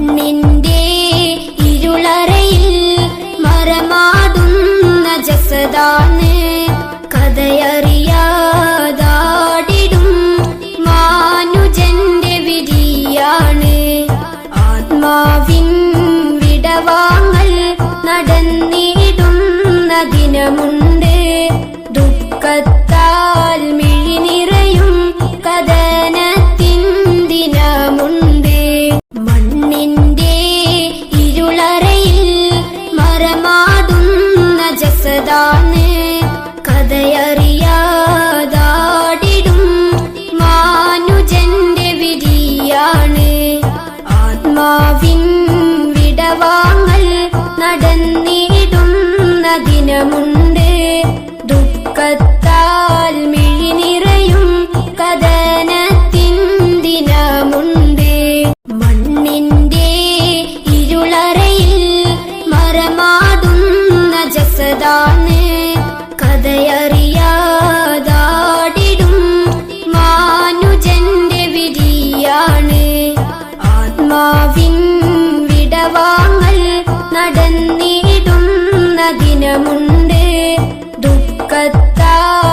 മണ്ണിന്റെ ഇരുളറയിൽ മറമാടുന്ന ജസദാണ് കഥയറിയാതാടിടും മാനുജന്റെ വിധിയാണ്. ആത്മാവിൻ വിടവാങ്ങൽ നടന്നിടുന്ന ദിനമുണ്ട്. ദുഃഖത്താൽ മിഴിനിറയും കഥനത്തിൻ ദിനമുണ്ട്. മണ്ണിന്റെ ഇരുളറയിൽ മറമാടുന്ന ജസദാണ് കഥയറിയാതാടിടും മാനുജന്റെ വിധിയാണ്. ആത്മാവിൻ വിടവാങ്ങൽ നടന്നിടുന്ന ദിനമുണ്ട്. ദുഃഖത്താൽ മിഴിനിറയും കഥനത്തിൻ ദിനമുണ്ട്. മണ്ണിന്റെ ഇരുളറയിൽ മറമാടുന്ന ജസദാണ് കഥയറിയാതാടിടും മാനുജന്റെ വിധിയാണ്. ആത്മാവിൻ വിടവാങ്ങൽ നടന്നിടുന്ന ദിനമുണ്ട്. ദുഃഖത്താൽ